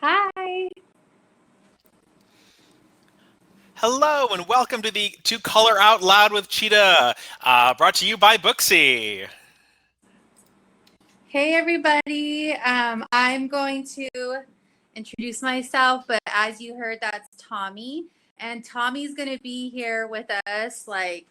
Hi. Hello and welcome to Color Out Loud with Cheetah, brought to you by Booksy. Hey, everybody. I'm going to introduce myself, but as you heard, that's Tommy. And Tommy's going to be here with us, like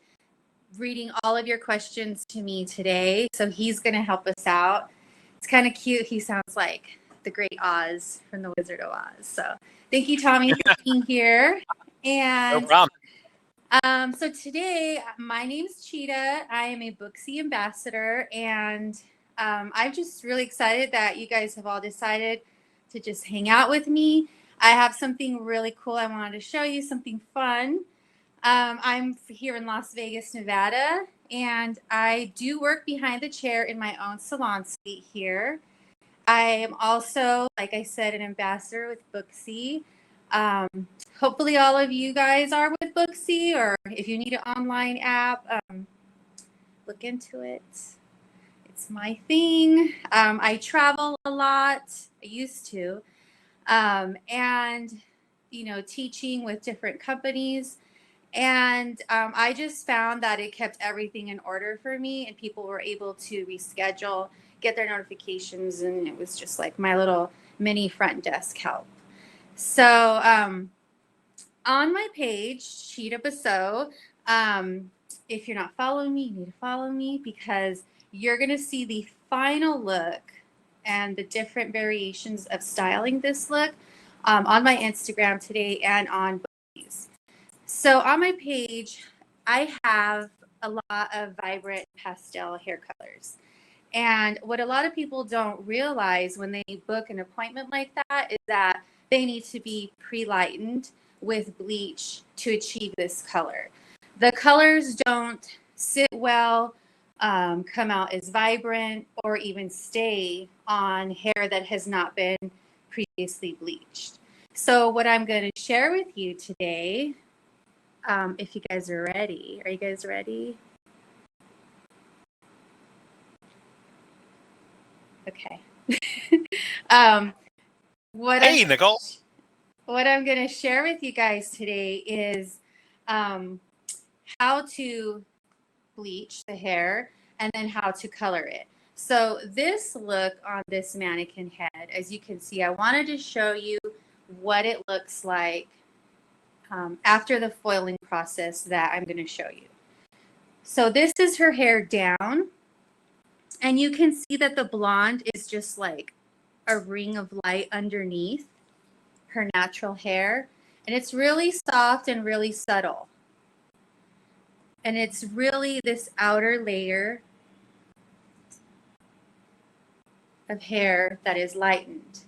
reading all of your questions to me today. So he's going to help us out. It's kind of cute. He sounds like the great Oz from The Wizard of Oz. So thank you, Tommy, for being here. No And problem. So today, my name's Cheetah. I am a Booksy Ambassador, and I'm just really excited that you guys have all decided to just hang out with me. I have something really cool I wanted to show you, something fun. I'm here in Las Vegas, Nevada, and I do work behind the chair in my own salon suite here. I am also, like I said, an ambassador with Booksy. Um, Hopefully, all of you guys are with Booksy, or if you need an online app, look into it. It's my thing. I travel a lot. I used to, and teaching with different companies. And I just found that it kept everything in order for me, and people were able to reschedule, get their notifications, and it was just like my little mini front desk help. So on my page, Chita Beseau, if you're not following me, you need to follow me because you're going to see the final look and the different variations of styling this look on my Instagram today and on Bookies. So on my page, I have a lot of vibrant pastel hair colors. And what a lot of people don't realize when they book an appointment like that is that they need to be pre-lightened with bleach to achieve this color. The colors don't sit well, come out as vibrant, or even stay on hair that has not been previously bleached. So what I'm going to share with you today, if you guys are ready. Are you guys ready? Okay. Hey, Nicole. What I'm going to share with you guys today is how to bleach the hair and then how to color it. So this look on this mannequin head, as you can see, I wanted to show you what it looks like after the foiling process that I'm going to show you. So this is her hair down, and you can see that the blonde is just like a ring of light underneath her natural hair, and it's really soft and really subtle. And it's really this outer layer of hair that is lightened.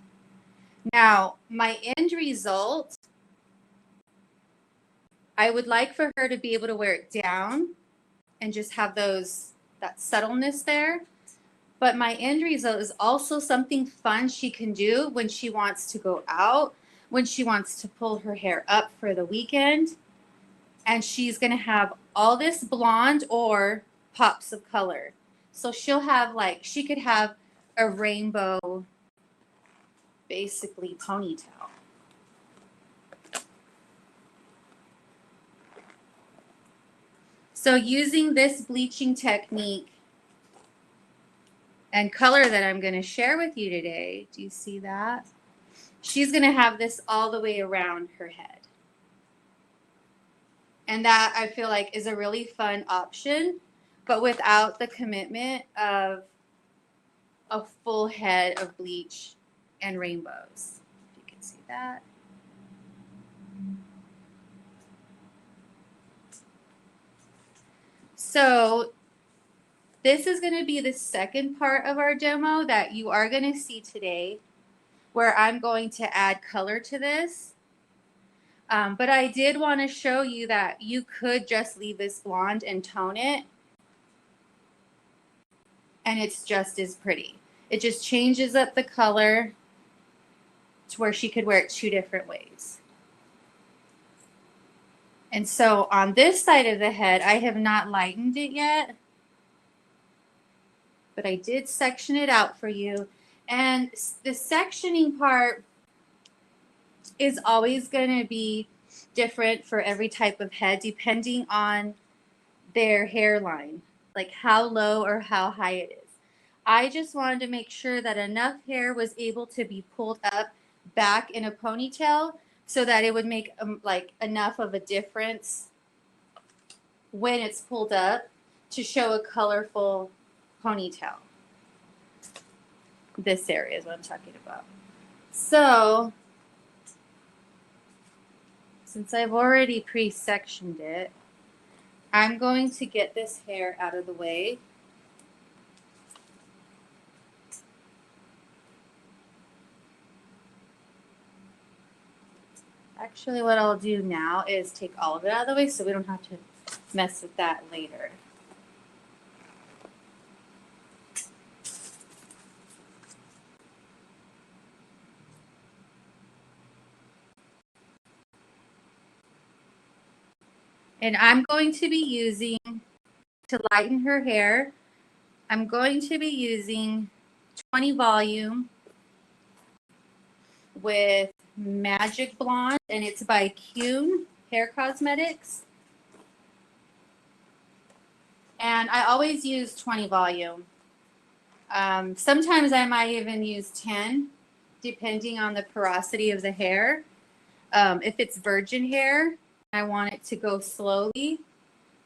Now, my end result, I would like for her to be able to wear it down and just have that subtleness there. But my end result is also something fun she can do when she wants to go out, when she wants to pull her hair up for the weekend. And she's going to have all this blonde or pops of color. So she'll have she could have a rainbow, basically, ponytail. So using this bleaching technique and color that I'm going to share with you today, do you see that? She's going to have this all the way around her head. And that, I feel like, is a really fun option, but without the commitment of a full head of bleach and rainbows. If you can see that. So this is going to be the second part of our demo that you are going to see today, where I'm going to add color to this. But I did want to show you that you could just leave this blonde and tone it, and it's just as pretty. It just changes up the color to where she could wear it two different ways. And so on this side of the head, I have not lightened it yet, but I did section it out for you. And the sectioning part is always going to be different for every type of head depending on their hairline, like how low or how high it is. I just wanted to make sure that enough hair was able to be pulled up back in a ponytail so that it would make like enough of a difference when it's pulled up to show a colorful ponytail. This area is what I'm talking about. So, since I've already pre-sectioned it, I'm going to get this hair out of the way. Actually, what I'll do now is take all of it out of the way so we don't have to mess with that later. And I'm going to be using, to lighten her hair, I'm going to be using 20 volume with Magic Blonde, and it's by Kuhn Hair Cosmetics. And I always use 20 volume. Sometimes I might even use 10, depending on the porosity of the hair. If it's virgin hair, I want it to go slowly,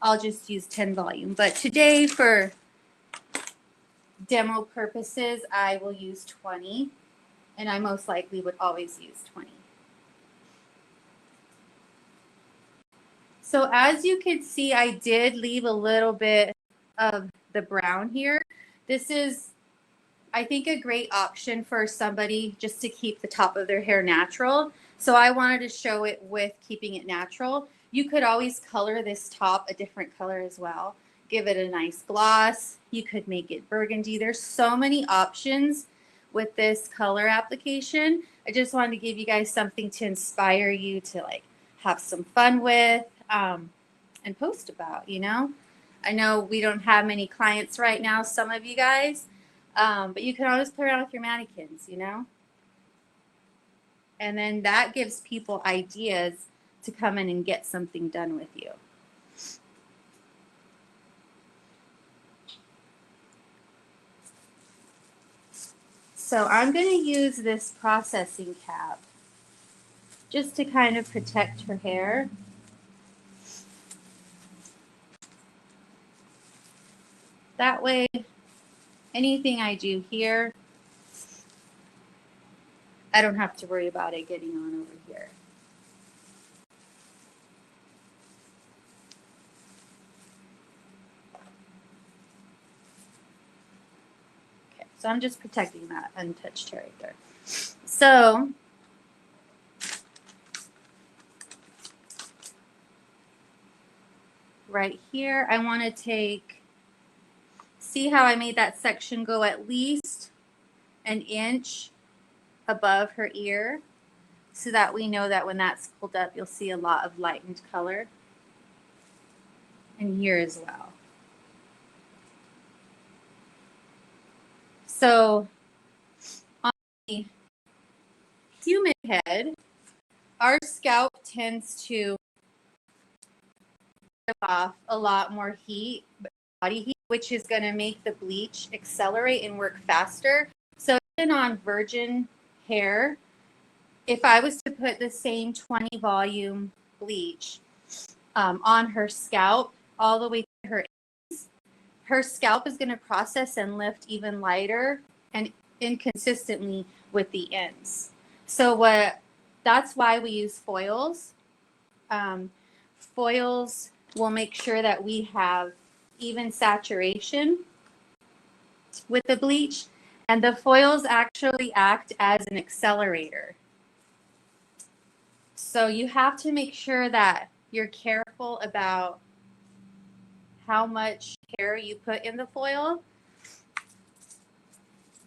I'll just use 10 volume. But today, for demo purposes, I will use 20, and I most likely would always use 20. So as you can see, I did leave a little bit of the brown here. This is, I think, a great option for somebody just to keep the top of their hair natural. So I wanted to show it with keeping it natural. You could always color this top a different color as well. Give it a nice gloss. You could make it burgundy. There's so many options with this color application. I just wanted to give you guys something to inspire you to like have some fun with and post about, you know. I know we don't have many clients right now, some of you guys, but you can always play around with your mannequins, you know. And then that gives people ideas to come in and get something done with you. So I'm going to use this processing cap just to kind of protect her hair. That way, anything I do here, I don't have to worry about it getting on over here. Okay, so I'm just protecting that untouched hair right there. So right here, I want to take, see how I made that section go at least an inch above her ear, so that we know that when that's pulled up, you'll see a lot of lightened color. And here as well. So on the human head, our scalp tends to give off a lot more heat, body heat, which is going to make the bleach accelerate and work faster. So even on virgin hair, if I was to put the same 20 volume bleach on her scalp all the way to her ends, her scalp is going to process and lift even lighter and inconsistently with the ends. So that's why we use foils. Foils will make sure that we have even saturation with the bleach, and the foils actually act as an accelerator. So you have to make sure that you're careful about how much hair you put in the foil.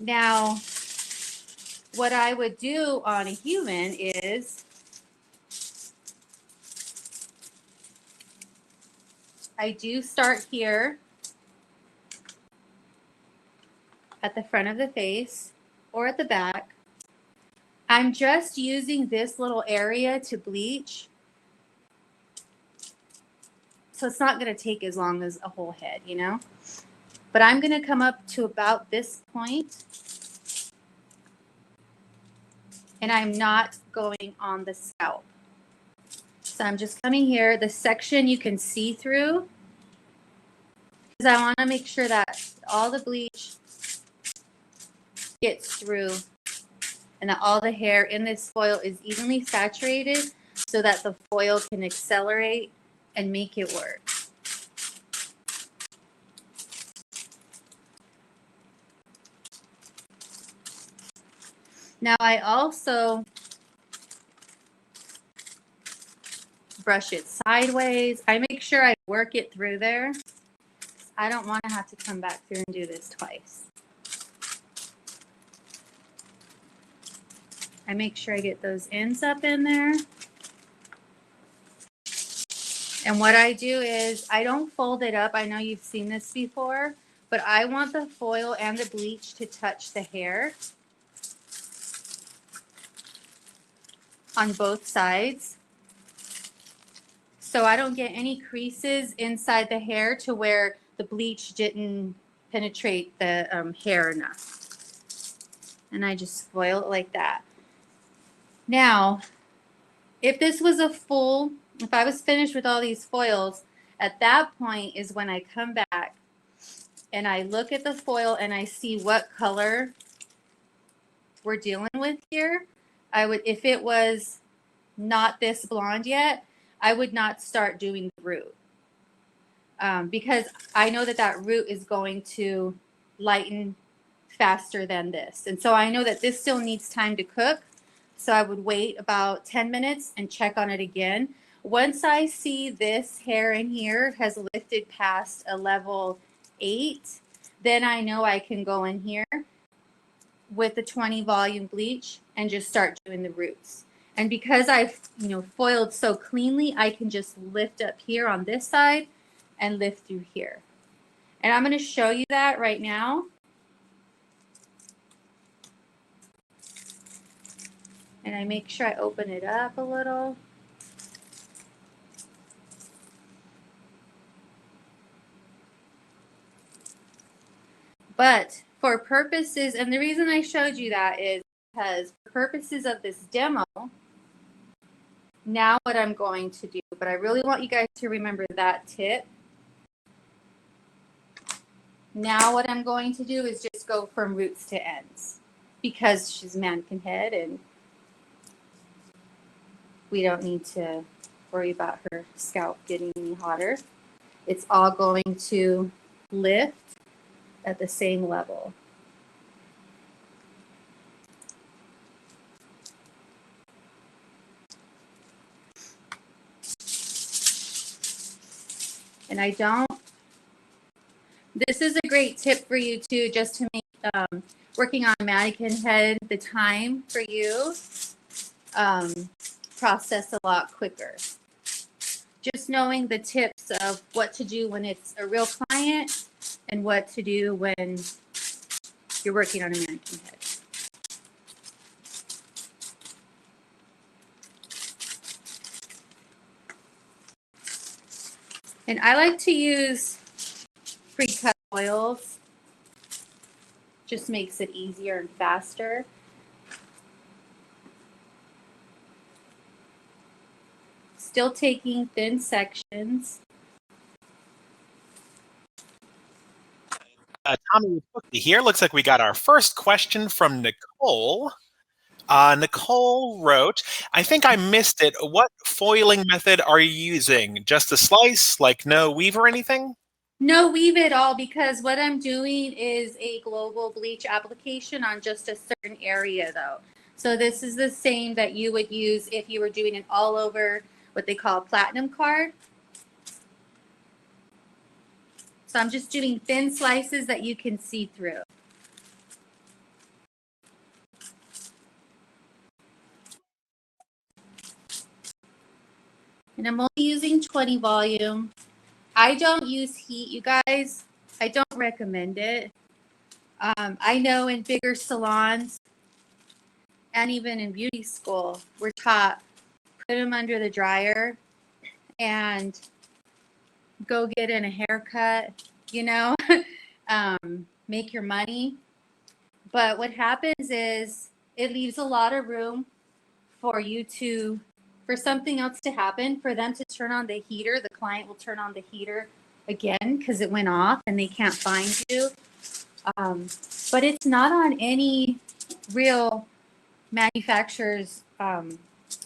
Now, what I would do on a human is I do start here at the front of the face or at the back. I'm just using this little area to bleach. So it's not going to take as long as a whole head, you know? But I'm going to come up to about this point. And I'm not going on the scalp. So I'm just coming here. The section you can see through, because I want to make sure that all the bleach gets through and that all the hair in this foil is evenly saturated so that the foil can accelerate and make it work. Now I also brush it sideways. I make sure I work it through there. I don't want to have to come back through and do this twice. I make sure I get those ends up in there. And what I do is I don't fold it up. I know you've seen this before, but I want the foil and the bleach to touch the hair on both sides. So I don't get any creases inside the hair to where the bleach didn't penetrate the hair enough. And I just foil it like that. Now, if this was if I was finished with all these foils, at that point is when I come back and I look at the foil and I see what color we're dealing with here. I would, if it was not this blonde yet, I would not start doing the root. Because I know that that root is going to lighten faster than this. And so I know that this still needs time to cook. So I would wait about 10 minutes and check on it again. Once I see this hair in here has lifted past a level 8, then I know I can go in here with the 20 volume bleach and just start doing the roots. And because I've foiled so cleanly, I can just lift up here on this side and lift through here. And I'm going to show you that right now. And I make sure I open it up a little. But for purposes, and the reason I showed you that is because for purposes of this demo, now what I'm going to do, but I really want you guys to remember that tip. Now what I'm going to do is just go from roots to ends because she's mannequin head and we don't need to worry about her scalp getting any hotter. It's all going to lift at the same level. And I don't, this is a great tip for you too, just to make working on mannequin head, the time for you process a lot quicker. Just knowing the tips of what to do when it's a real client and what to do when you're working on a mannequin head. And I like to use pre-cut oils. Just makes it easier and faster. Still taking thin sections. Tommy with Booksy here. Looks like we got our first question from Nicole. Nicole wrote, I think I missed it. What foiling method are you using? Just a slice, like no weave or anything? No weave at all, because what I'm doing is a global bleach application on just a certain area though. So this is the same that you would use if you were doing an all over, what they call platinum card. So I'm just doing thin slices that you can see through. And I'm only using 20 volume. I don't use heat, you guys. I don't recommend it. I know in bigger salons, and even in beauty school, we're taught put them under the dryer and go get in a haircut, you know, make your money. But what happens is it leaves a lot of room for you to, for something else to happen, for them to turn on the heater. The client will turn on the heater again because it went off and they can't find you. But it's not on any real manufacturer's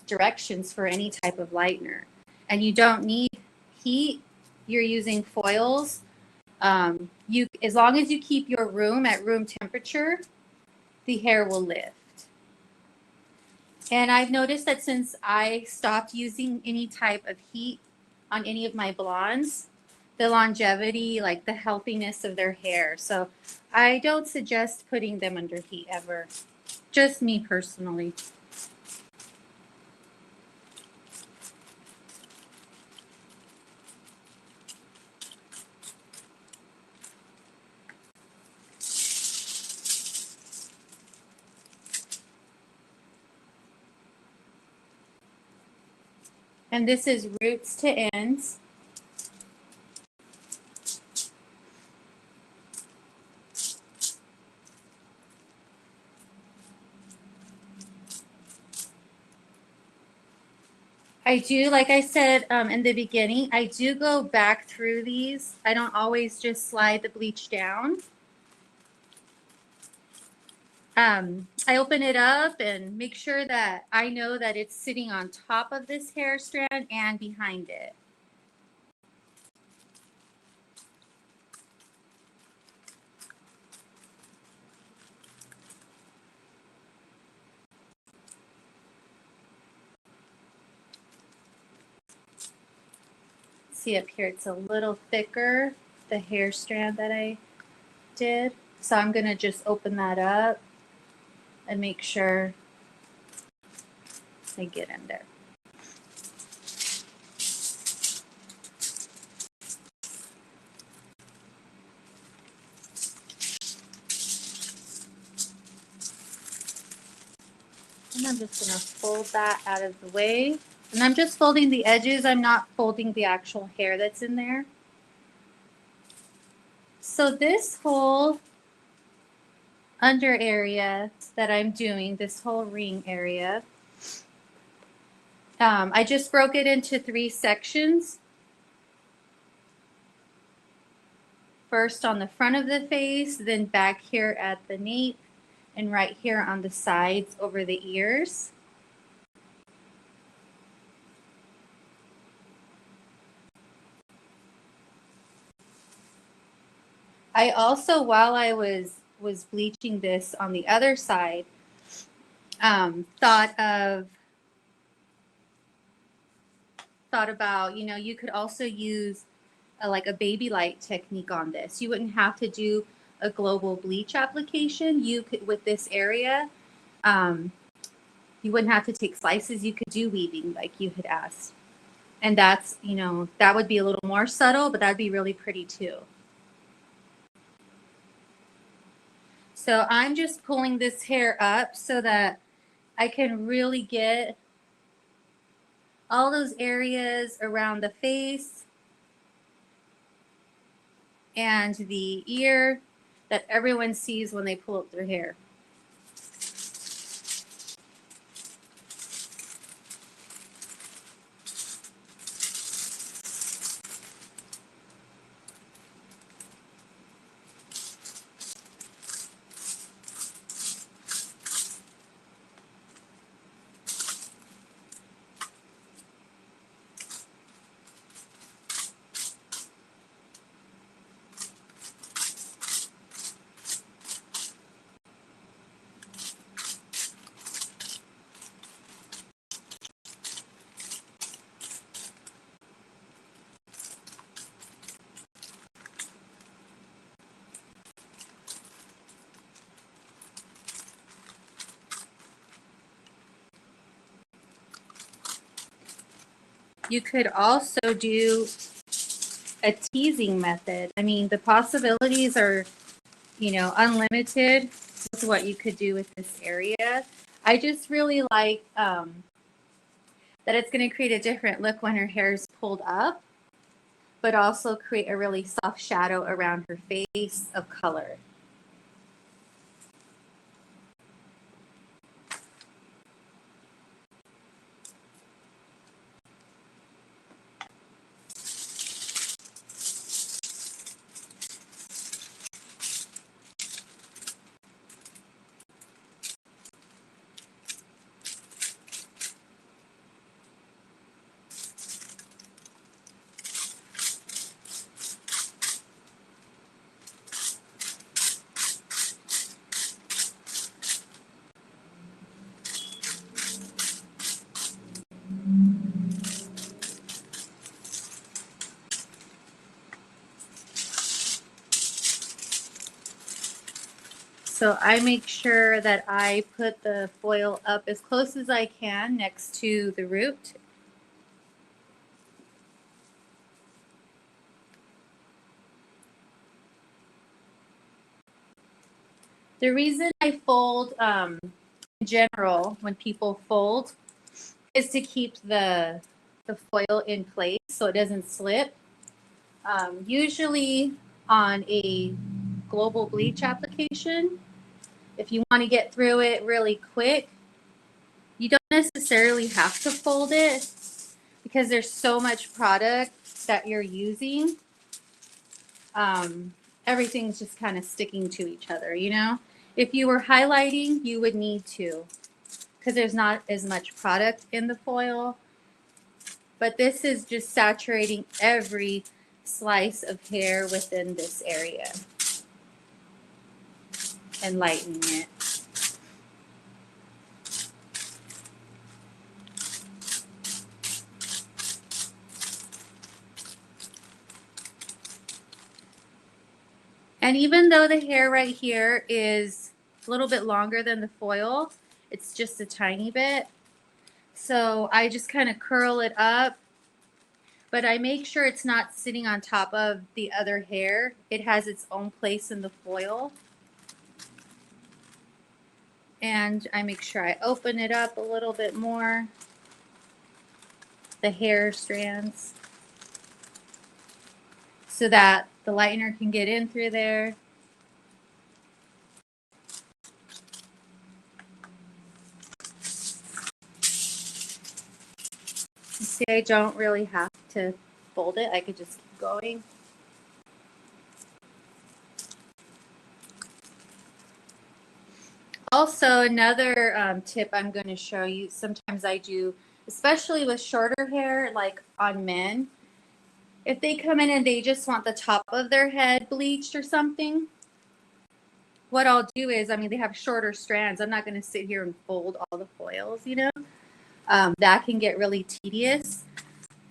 directions for any type of lightener. And you don't need heat. You're using foils. You, as long as you keep your room at room temperature, the hair will lift. And I've noticed that since I stopped using any type of heat on any of my blondes, the longevity, like the healthiness of their hair. So I don't suggest putting them under heat ever. Just me personally. And this is roots to ends. I do, like I said in the beginning, I do go back through these. I don't always just slide the bleach down. I open it up and make sure that I know that it's sitting on top of this hair strand and behind it. See up here, it's a little thicker, the hair strand that I did. So I'm gonna just open that up and make sure I get in there. And I'm just gonna fold that out of the way. And I'm just folding the edges. I'm not folding the actual hair that's in there. So this whole under area that I'm doing, this whole ring area, I just broke it into 3 sections. First on the front of the face, then back here at the nape, and right here on the sides over the ears. I also, while I was bleaching this on the other side, thought about, you know, you could also use like a baby light technique on this. You wouldn't have to do a global bleach application. You could, with this area, you wouldn't have to take slices. You could do weaving like you had asked. And that's, you know, that would be a little more subtle, but that'd be really pretty too. So I'm just pulling this hair up so that I can really get all those areas around the face and the ear that everyone sees when they pull up their hair. You could also do a teasing method. I mean, the possibilities are, you know, unlimited with what you could do with this area. I just really like that it's going to create a different look when her hair is pulled up, but also create a really soft shadow around her face of color. So I make sure that I put the foil up as close as I can next to the root. The reason I fold in general when people fold is to keep the foil in place so it doesn't slip. Usually on a global bleach application, if you want to get through it really quick, you don't necessarily have to fold it because there's so much product that you're using. Everything's just kind of sticking to each other, you know? If you were highlighting, you would need to because there's not as much product in the foil. But this is just saturating every slice of hair within this area and lightening it. And even though the hair right here is a little bit longer than the foil, it's just a tiny bit. So I just kind of curl it up, but I make sure it's not sitting on top of the other hair. It has its own place in the foil. And I make sure I open it up a little bit more, the hair strands, so that the lightener can get in through there. You see, I don't really have to fold it. I could just keep going. Also, another tip I'm going to show you, sometimes I do, especially with shorter hair, like on men, if they come in and they just want the top of their head bleached or something, what I'll do is, I mean, they have shorter strands. I'm not going to sit here and fold all the foils, you know. That can get really tedious.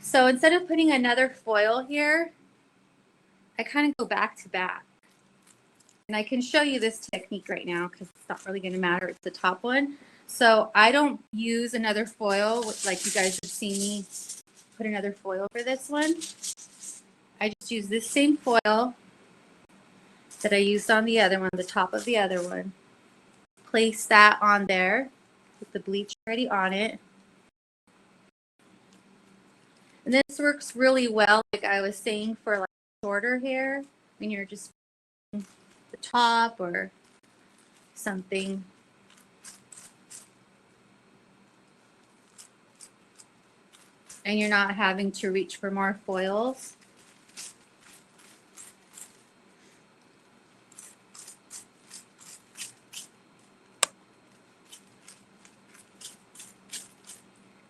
So instead of putting another foil here, I kind of go back to back. And I can show you this technique right now because it's not really going to matter. It's the top one. So I don't use another foil like you guys have seen me put another foil for this one. I just use this same foil that I used on the other one, the top of the other one. Place that on there with the bleach already on it. And this works really well, like I was saying, for like shorter hair when you're just the top or something. And you're not having to reach for more foils.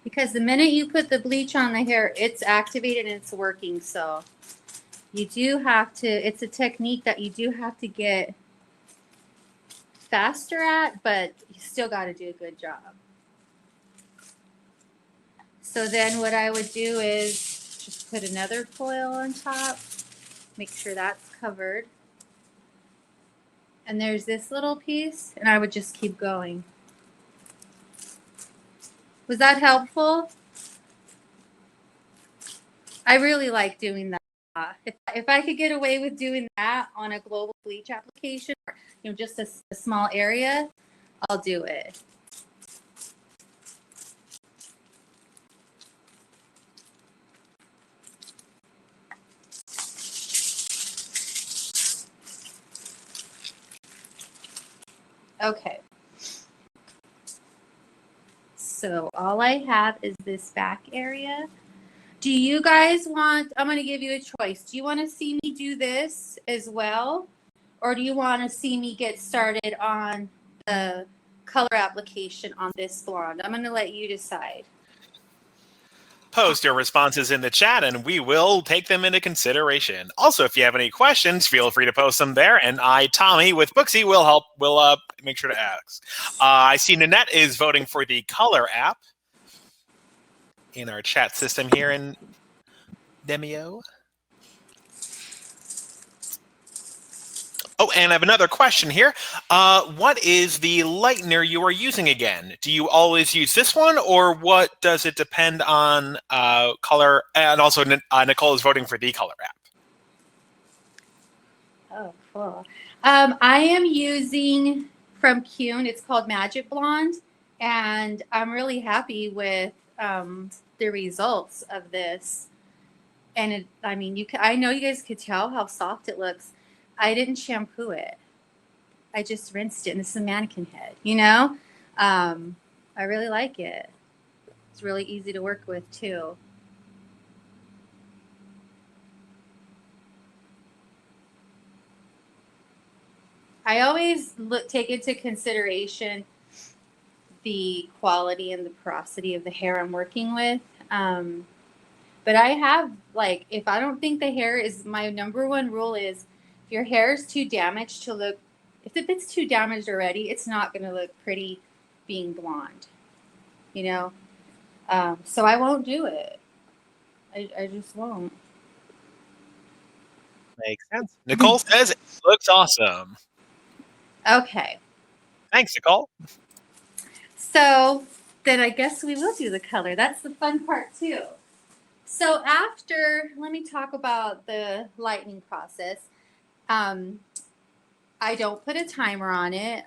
Because the minute you put the bleach on the hair, it's activated and it's working. So you do have to, it's a technique that you do have to get faster at, but you still got to do a good job. So then what I would do is just put another foil on top, make sure that's covered. And there's this little piece, and I would just keep going. Was that helpful? I really like doing that. If I could get away with doing that on a global bleach application, or, you know, just a small area, I'll do it. Okay. So all I have is this back area. Do you guys want, I'm going to give you a choice. Do you want to see me do this as well? Or do you want to see me get started on the color application on this blonde? I'm going to let you decide. Post your responses in the chat and we will take them into consideration. Also, if you have any questions, feel free to post them there, and I, Tommy, with Booksy, will make sure to ask. I see Nanette is voting for the color app in our chat system here in Demio. Oh, and I have another question here. What is the lightener you are using again? Do you always use this one, or what does it depend on color? And also, Nicole is voting for the color app. Oh, cool. I am using from Kuhn. It's called Magic Blonde, and I'm really happy with the results of this. And I mean, I know you guys could tell how soft it looks. I didn't shampoo it. I just rinsed it, and this is a mannequin head, you know? I really like it. It's really easy to work with, too. I always take into consideration the quality and the porosity of the hair I'm working with. But I have, like, if I don't think the hair is, my number one rule is if your hair is too damaged to look, if it's too damaged already, it's not going to look pretty being blonde, you know? So I won't do it. I just won't. Makes sense. Nicole says it looks awesome. Okay. Thanks, Nicole. So then I guess we will do the color. That's the fun part too. So after, let me talk about the lightening process. I don't put a timer on it.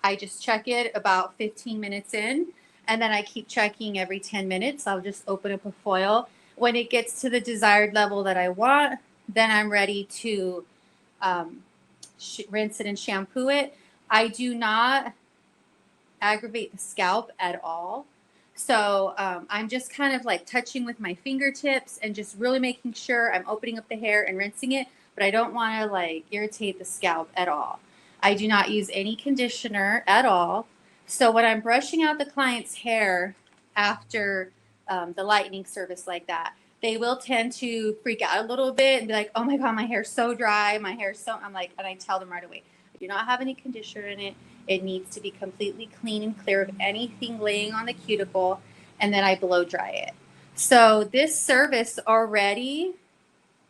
I just check it about 15 minutes in, and then I keep checking every 10 minutes. I'll just open up a foil. When it gets to the desired level that I want, then I'm ready to rinse it and shampoo it. I do not aggravate the scalp at all. So I'm just kind of like touching with my fingertips and just really making sure I'm opening up the hair and rinsing it, but I don't want to like irritate the scalp at all. I do not use any conditioner at all. So when I'm brushing out the client's hair after the lightening service like that, they will tend to freak out a little bit and be like, oh my God, my hair's so dry. My hair's so, I'm like, and I tell them right away, I do not have any conditioner in it. It needs to be completely clean and clear of anything laying on the cuticle, and then I blow dry it. So this service already,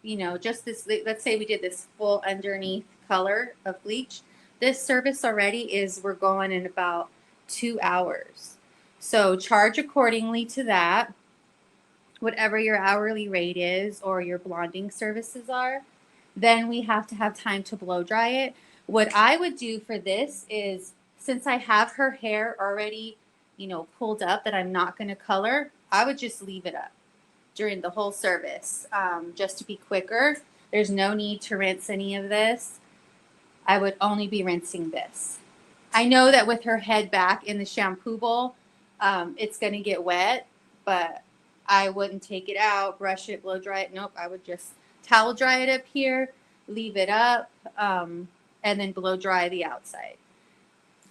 you know, just this, let's say we did this full underneath color of bleach. This service already is, we're going in about 2 hours. So charge accordingly to that, whatever your hourly rate is or your blonding services are. Then we have to have time to blow dry it. What I would do for this is, since I have her hair already, you know, pulled up that I'm not going to color, I would just leave it up during the whole service, just to be quicker. There's no need to rinse any of this. I would only be rinsing this. I know that with her head back in the shampoo bowl, it's going to get wet, but I wouldn't take it out, brush it, blow dry it. Nope, I would just towel dry it up here, leave it up, and then blow dry the outside,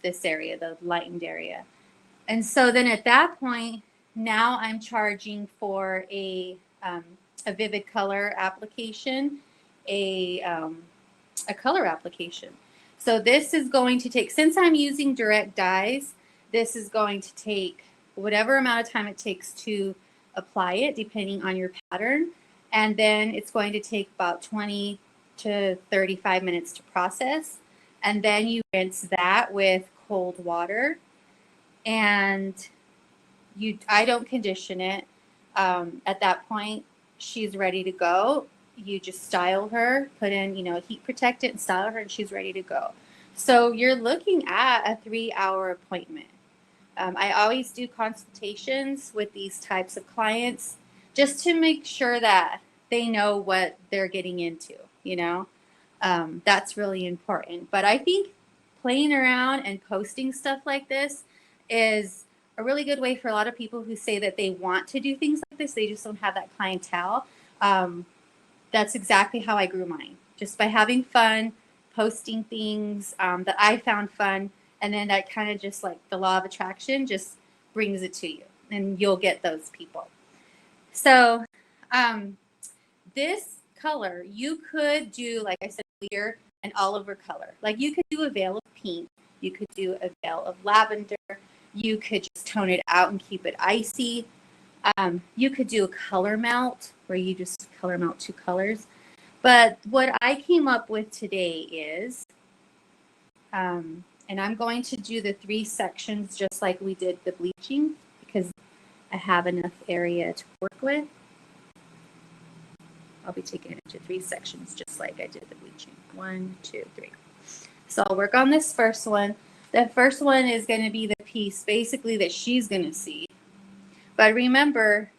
this area, the lightened area. And so then at that point, now I'm charging for a vivid color application, a color application. So this is going to take, since I'm using direct dyes, this is going to take whatever amount of time it takes to apply it, depending on your pattern. And then it's going to take about 20 to 35 minutes to process. And then you rinse that with cold water. And I don't condition it. At that point, she's ready to go. You just style her, put in, you know, heat protect it and style her, and she's ready to go. So you're looking at a 3-hour appointment. I always do consultations with these types of clients just to make sure that they know what they're getting into, you know. That's really important. But I think playing around and posting stuff like this is a really good way for a lot of people who say that they want to do things like this. They just don't have that clientele. That's exactly how I grew mine, just by having fun, posting things that I found fun. And then that kind of just like the law of attraction just brings it to you and you'll get those people. So this color, you could do, like I said earlier, an all-over color. Like you could do a veil of pink. You could do a veil of lavender. You could just tone it out and keep it icy. You could do a color melt where you just color melt 2 colors. But what I came up with today is, and I'm going to do the 3 sections just like we did the bleaching because I have enough area to work with. I'll be taking it into 3 sections just like I did the bleaching. 1, 2, 3. So I'll work on this first one. The first one is going to be the piece basically that she's going to see. But remember,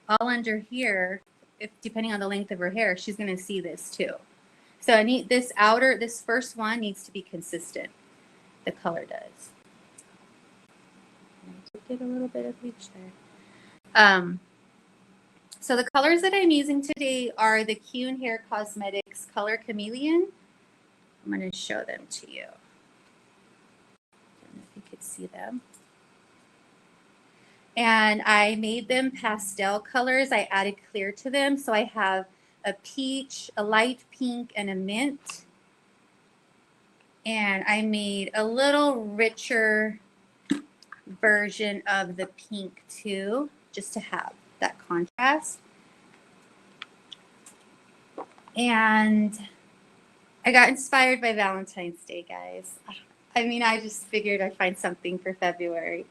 all under here, if depending on the length of her hair, she's going to see this too. So I need this first one needs to be consistent. The color does. I did get a little bit of bleach there. So the colors that I'm using today are the Q & Hair Cosmetics Color Chameleon. I'm going to show them to you. I don't know if you could see them. And I made them pastel colors. I added clear to them. So I have a peach, a light pink, and a mint. And I made a little richer version of the pink too, just to have that contrast. And I got inspired by Valentine's Day, guys. I mean, I just figured I'd find something for February.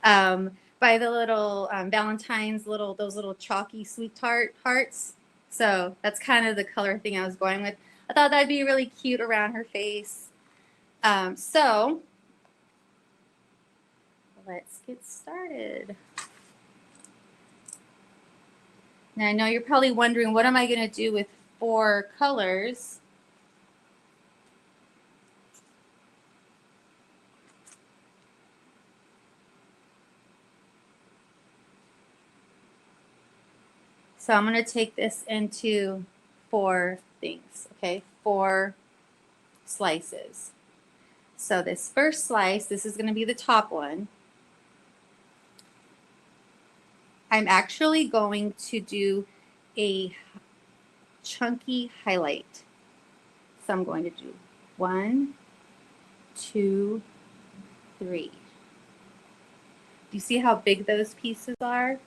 By the little Valentine's, those little chalky sweet tart hearts. So that's kind of the color thing I was going with. I thought that'd be really cute around her face. So let's get started. Now I know you're probably wondering, what am I going to do with 4 colors? So I'm going to take this into 4 things, okay? 4 slices. So this first slice, this is going to be the top one. I'm actually going to do a chunky highlight. So I'm going to do 1, 2, 3. Do you see how big those pieces are?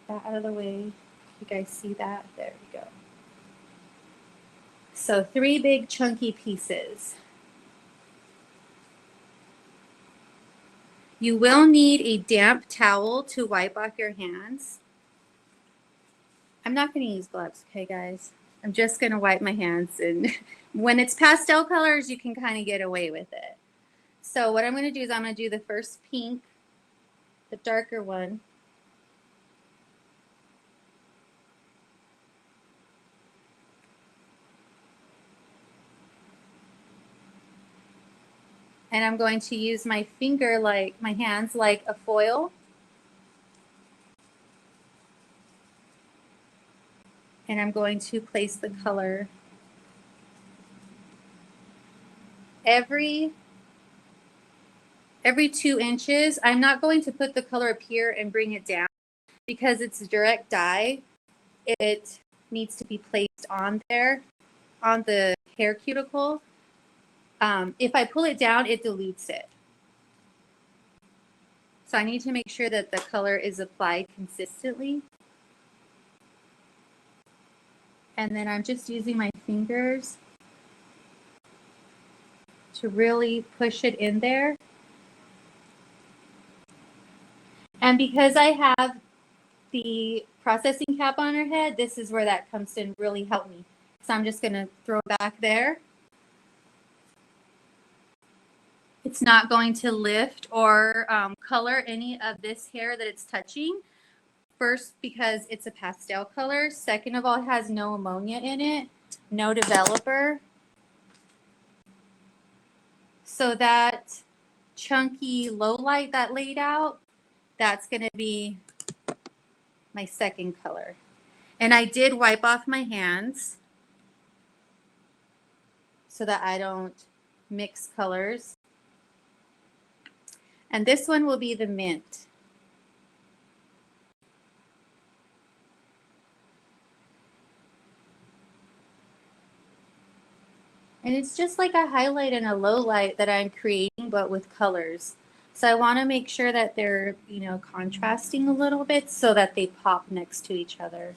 That out of the way. You guys see that? There we go. So 3 big chunky pieces. You will need a damp towel to wipe off your hands. I'm not going to use gloves, okay, guys? I'm just going to wipe my hands. And when it's pastel colors, you can kind of get away with it. So what I'm going to do is I'm going to do the first pink, the darker one. And I'm going to use my finger, like my hands, like a foil. And I'm going to place the color every 2 inches. I'm not going to put the color up here and bring it down because it's direct dye. It needs to be placed on there, on the hair cuticle. If I pull it down, it dilutes it. So I need to make sure that the color is applied consistently. And then I'm just using my fingers to really push it in there. And because I have the processing cap on her head, this is where that comes in really help me. So I'm just going to throw it back there. It's not going to lift or color any of this hair that it's touching. First, because it's a pastel color. Second of all, it has no ammonia in it, no developer. So that chunky low light that laid out, that's going to be my second color. And I did wipe off my hands so that I don't mix colors. And this one will be the mint. And it's just like a highlight and a low light that I'm creating, but with colors. So I want to make sure that they're, contrasting a little bit so that they pop next to each other.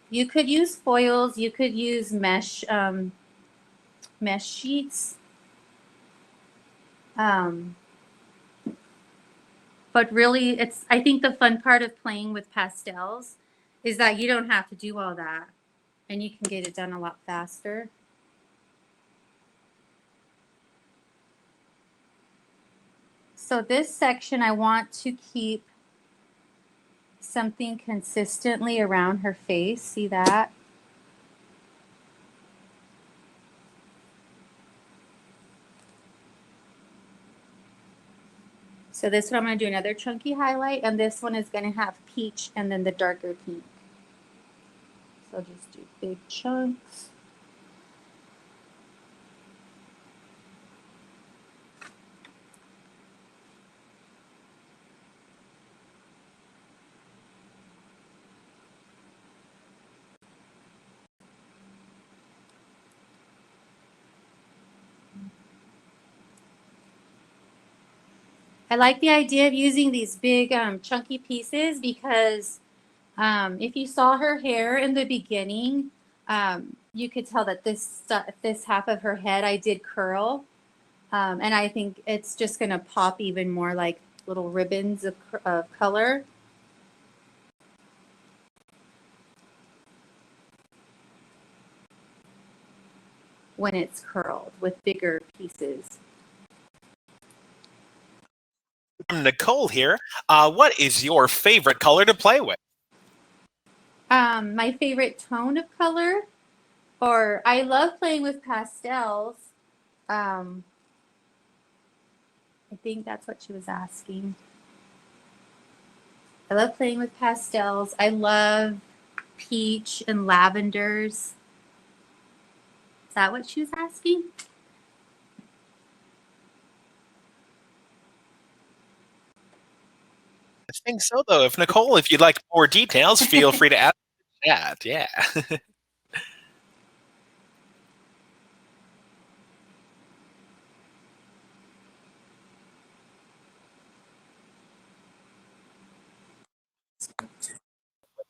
You could use foils. You could use mesh sheets. But really, I think the fun part of playing with pastels is that you don't have to do all that, and you can get it done a lot faster. So this section, I want to keep something consistently around her face. See that? So this one, I'm going to do another chunky highlight, and this one is going to have peach and then the darker pink. So I'll just do big chunks. I like the idea of using these big chunky pieces because if you saw her hair in the beginning, you could tell that this half of her head I did curl. And I think it's just going to pop even more like little ribbons of color. When it's curled with bigger pieces. Nicole here. What is your favorite color to play with? My favorite tone of color, or I love playing with pastels. I think that's what she was asking. I love playing with pastels. I love peach and lavenders. Is that what she was asking? I think so, though. If you'd like more details, feel free to ask in the chat. Yeah.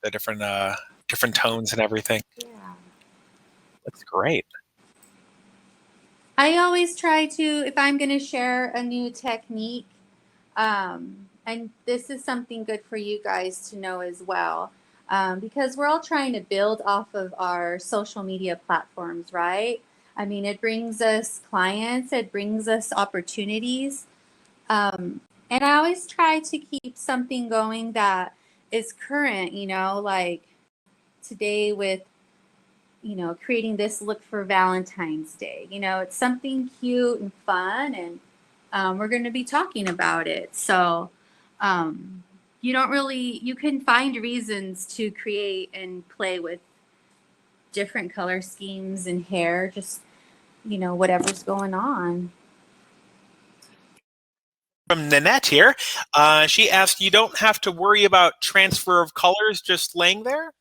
The different tones and everything. Yeah. That's great. I always try to, if I'm going to share a new technique, and this is something good for you guys to know as well, because we're all trying to build off of our social media platforms, right? I mean, it brings us clients, it brings us opportunities. And I always try to keep something going that is current, like today with creating this look for Valentine's Day. It's something cute and fun, and we're going to be talking about it. So you can find reasons to create and play with different color schemes and hair, just, whatever's going on. From Nanette here. She asked, you don't have to worry about transfer of colors just laying there?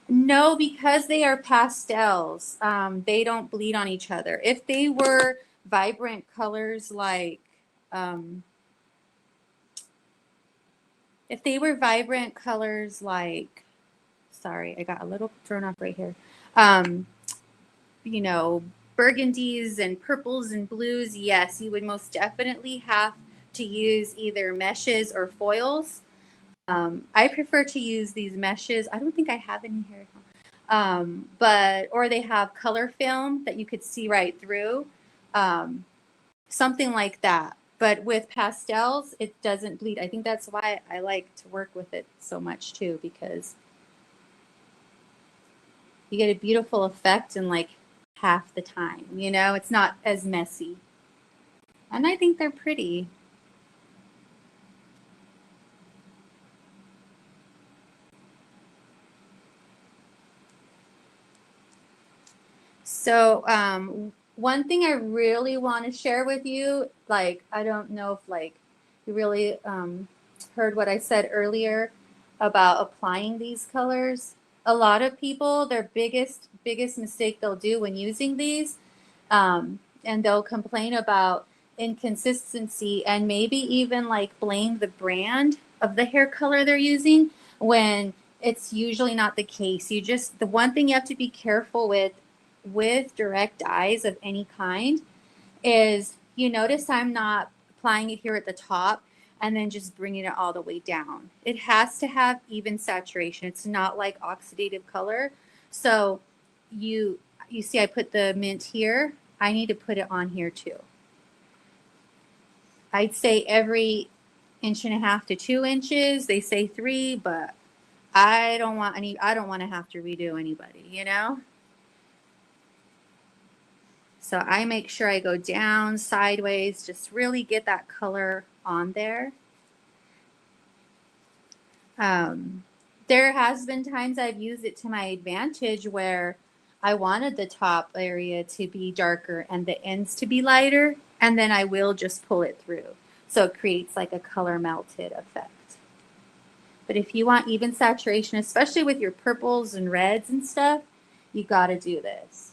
No, because they are pastels, they don't bleed on each other. If they were vibrant colors like, sorry, I got a little thrown off right here. You know, burgundies and purples and blues, yes, you would most definitely have to use either meshes or foils. I prefer to use these meshes. I don't think I have any here. Or they have color film that you could see right through. something like that. But with pastels, it doesn't bleed. I think that's why I like to work with it so much too, because you get a beautiful effect in like half the time, you know, it's not as messy. And I think they're pretty. So, one thing I really want to share with you, like, I don't know if like you really heard what I said earlier about applying these colors. A lot of people, their biggest mistake they'll do when using these, and they'll complain about inconsistency and maybe even like blame the brand of the hair color they're using when it's usually not the case. You just, the one thing you have to be careful with direct dyes of any kind is, you notice I'm not applying it here at the top and then just bringing it all the way down. It has to have even saturation. It's not like oxidative color. So you see I put the mint here. I need to put it on here too. I'd say every 1.5 to 2 inches. They say 3, but I don't want to have to redo anybody, you know? So I make sure I go down, sideways, just really get that color on there. There has been times I've used it to my advantage where I wanted the top area to be darker and the ends to be lighter, and then I will just pull it through. So it creates like a color melted effect. But if you want even saturation, especially with your purples and reds and stuff, you got to do this.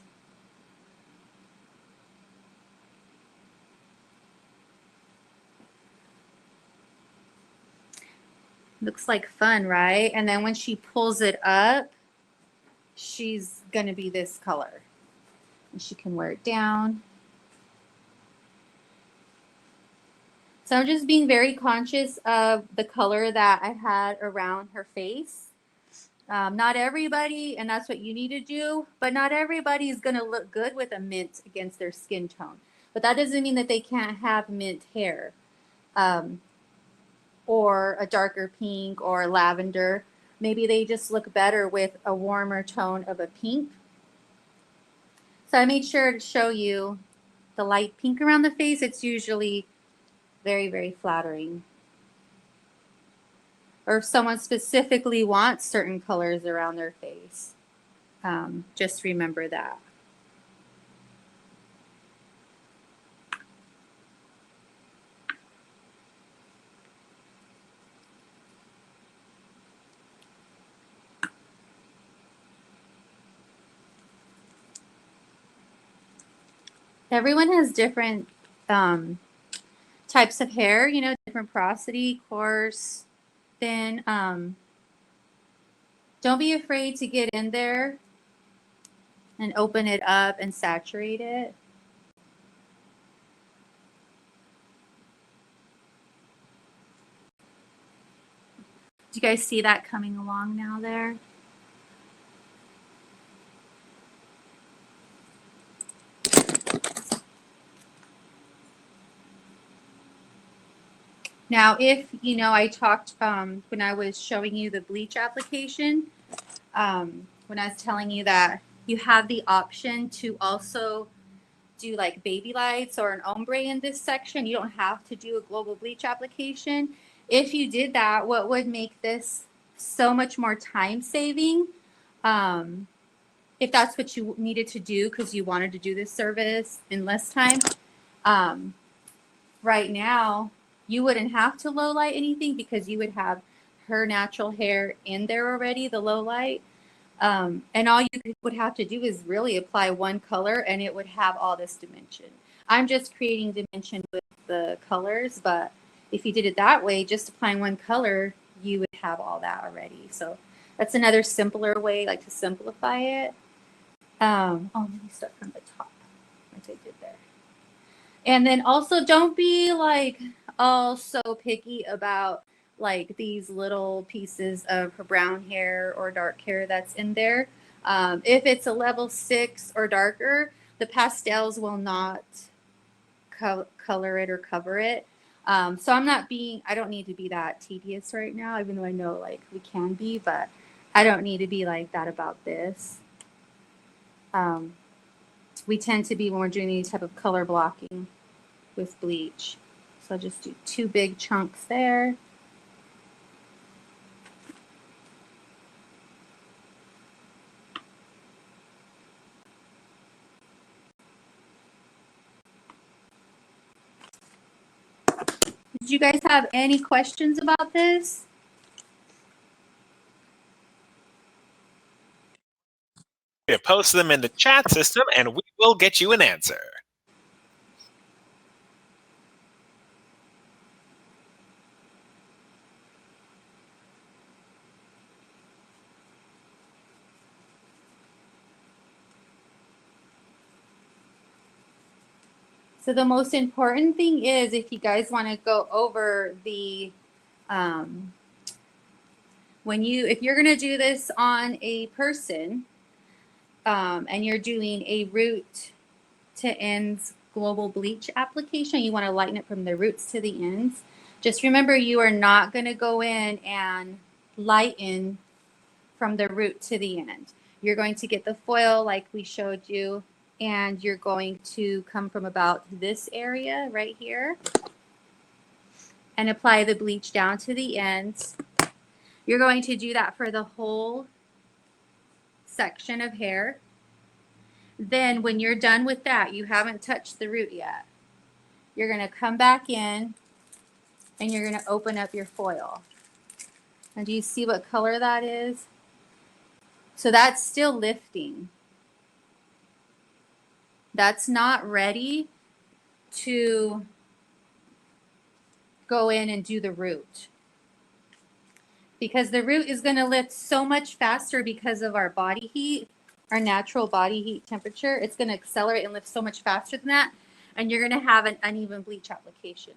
Looks like fun, right? And then when she pulls it up, she's going to be this color. And she can wear it down. So I'm just being very conscious of the color that I had around her face. Not everybody, and that's what you need to do, but not everybody is going to look good with a mint against their skin tone. But that doesn't mean that they can't have mint hair. Or a darker pink or lavender. Maybe they just look better with a warmer tone of a pink. So I made sure to show you the light pink around the face. It's usually very, very flattering. Or if someone specifically wants certain colors around their face, just remember that. Everyone has different types of hair, you know, different porosity, coarse, thin. Don't be afraid to get in there and open it up and saturate it. Do you guys see that coming along now there? Now, if, you know, I talked when I was showing you the bleach application, when I was telling you that you have the option to also do like baby lights or an ombre in this section. You don't have to do a global bleach application. If you did that, what would make this so much more time saving, if that's what you needed to do because you wanted to do this service in less time, right now, you wouldn't have to low light anything because you would have her natural hair in there already, the low light. And all you would have to do is really apply one color and it would have all this dimension. I'm just creating dimension with the colors, but if you did it that way, just applying one color, you would have all that already. So that's another simpler way, like to simplify it. Let me start from the top, like I did there. And then also don't be like all so picky about like these little pieces of her brown hair or dark hair that's in there. If it's a level 6 or darker, the pastels will not color it or cover it. So I don't need to be that tedious right now, even though I know like we can be, but I don't need to be like that about this. We tend to be when we're doing any type of color blocking with bleach. So I'll just do 2 big chunks there. Did you guys have any questions about this? Post them in the chat system and we will get you an answer. So the most important thing is, if you guys want to go over the, if you're going to do this on a person, and you're doing a root to ends global bleach application, you want to lighten it from the roots to the ends. Just remember, you are not going to go in and lighten from the root to the end. You're going to get the foil like we showed you, and you're going to come from about this area right here and apply the bleach down to the ends. You're going to do that for the whole section of hair. Then when you're done with that, you haven't touched the root yet. You're going to come back in and you're going to open up your foil. And do you see what color that is? So that's still lifting. That's not ready to go in and do the root, because the root is going to lift so much faster because of our body heat, our natural body heat temperature. It's going to accelerate and lift so much faster than that, and you're going to have an uneven bleach application.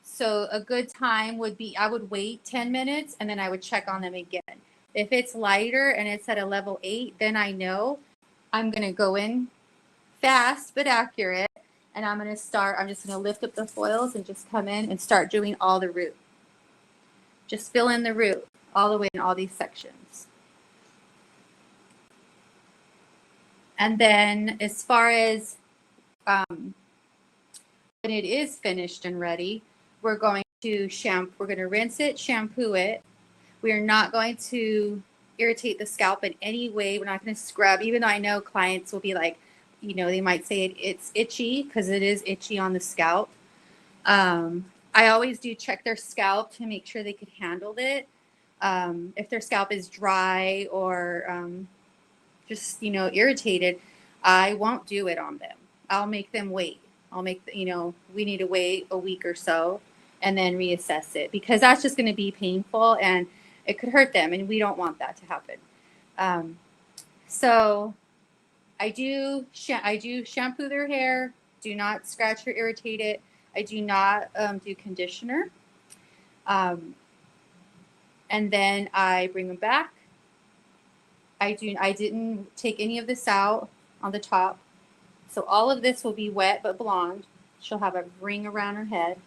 So a good time would be, I would wait 10 minutes and then I would check on them again. If it's lighter and it's at a level 8, then I know I'm going to go in fast but accurate, and I'm just going to lift up the foils and just come in and start doing all the root. Just fill in the root all the way in all these sections. And then as far as when it is finished and ready, we're going to rinse it, shampoo it. We are not going to irritate the scalp in any way. We're not going to scrub, even though I know clients will be like, they might say it's itchy, because it is itchy on the scalp. I always do check their scalp to make sure they could handle it. If their scalp is dry or just, irritated, I won't do it on them. I'll make them wait. We need to wait a week or so and then reassess it, because that's just going to be painful and it could hurt them, and we don't want that to happen. So I do shampoo their hair. Do not scratch or irritate it. I do not do conditioner. And then I bring them back. I didn't take any of this out on the top. So all of this will be wet but blonde. She'll have a ring around her head.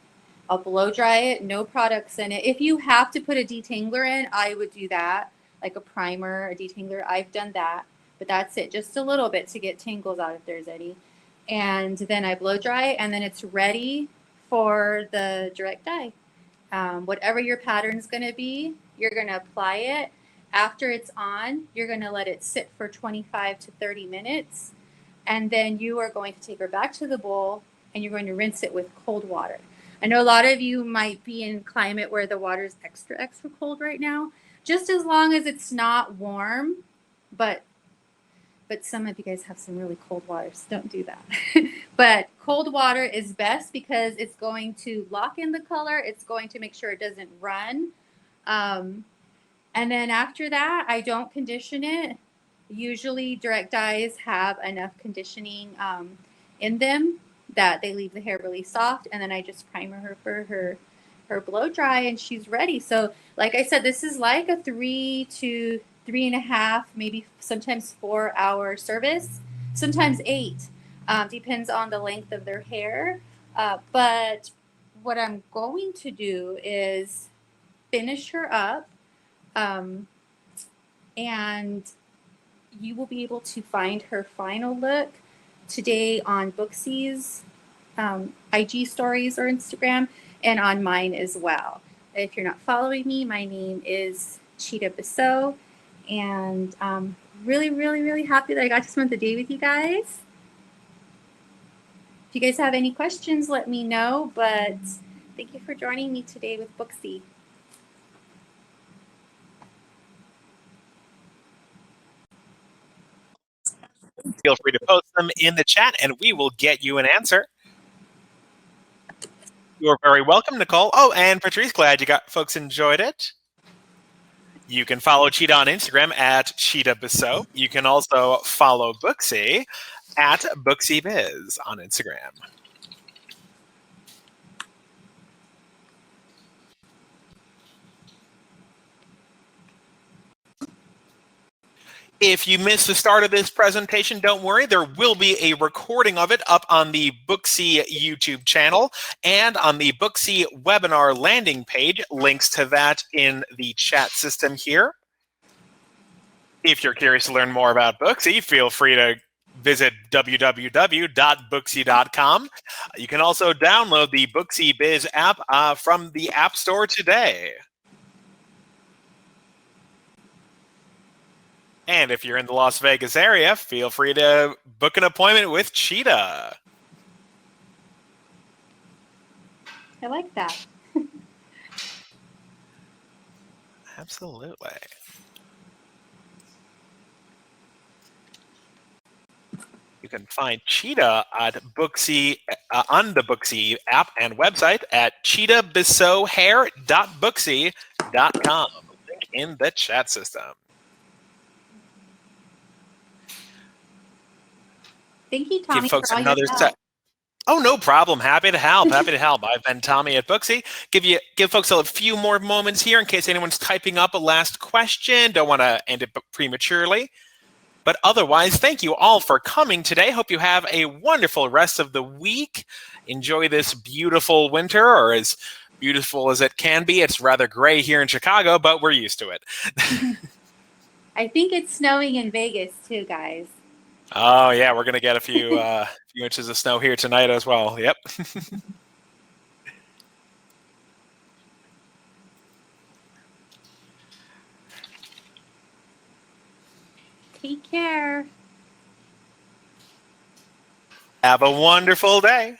I'll blow dry it, no products in it. If you have to put a detangler in, I would do that, like a primer, a detangler. I've done that, but that's it, just a little bit to get tangles out if there's any. And then I blow dry it, and then it's ready for the direct dye. Whatever your pattern's going to be, you're going to apply it. After it's on, you're going to let it sit for 25 to 30 minutes. And then you are going to take her back to the bowl, and you're going to rinse it with cold water. I know a lot of you might be in climate where the water is extra, extra cold right now. Just as long as it's not warm, but some of you guys have some really cold water, so don't do that. But cold water is best because it's going to lock in the color. It's going to make sure it doesn't run. And then after that, I don't condition it. Usually direct dyes have enough conditioning in them that they leave the hair really soft, and then I just primer her for her blow dry, and she's ready. So like I said, this is like a 3 to 3.5, maybe sometimes 4 hour service, sometimes 8. Depends on the length of their hair. But what I'm going to do is finish her up, um, and you will be able to find her final look today on Booksy's IG stories or Instagram, and on mine as well. If you're not following me, my name is Chita Beseau, and really, really, really happy that I got to spend the day with you guys. If you guys have any questions, let me know. But thank you for joining me today with Booksy. Feel free to post them in the chat and we will get you an answer. You're very welcome, Nicole. Oh, and Patrice, glad you folks enjoyed it. You can follow Chita on Instagram at Chita Beseau. You can also follow Booksy at Booksy Biz on Instagram. If you missed the start of this presentation, don't worry. There will be a recording of it up on the Booksy YouTube channel and on the Booksy webinar landing page. Links to that in the chat system here. If you're curious to learn more about Booksy, feel free to visit www.booksy.com. You can also download the Booksy Biz app from the App Store today. And if you're in the Las Vegas area, feel free to book an appointment with Chita. I like that. Absolutely. You can find Chita at Booksy on the Booksy app and website at chitabeseauhair.booksy.com. Link in the chat system. Thank you, Tommy, Give folks for all another your help. set. Oh, no problem. Happy to help. Happy to help. I've been Tommy at Booksy. Give folks a few more moments here in case anyone's typing up a last question. Don't want to end it prematurely. But otherwise, thank you all for coming today. Hope you have a wonderful rest of the week. Enjoy this beautiful winter, or as beautiful as it can be. It's rather gray here in Chicago, but we're used to it. I think it's snowing in Vegas too, guys. Oh, yeah, we're going to get a few inches of snow here tonight as well. Yep. Take care. Have a wonderful day.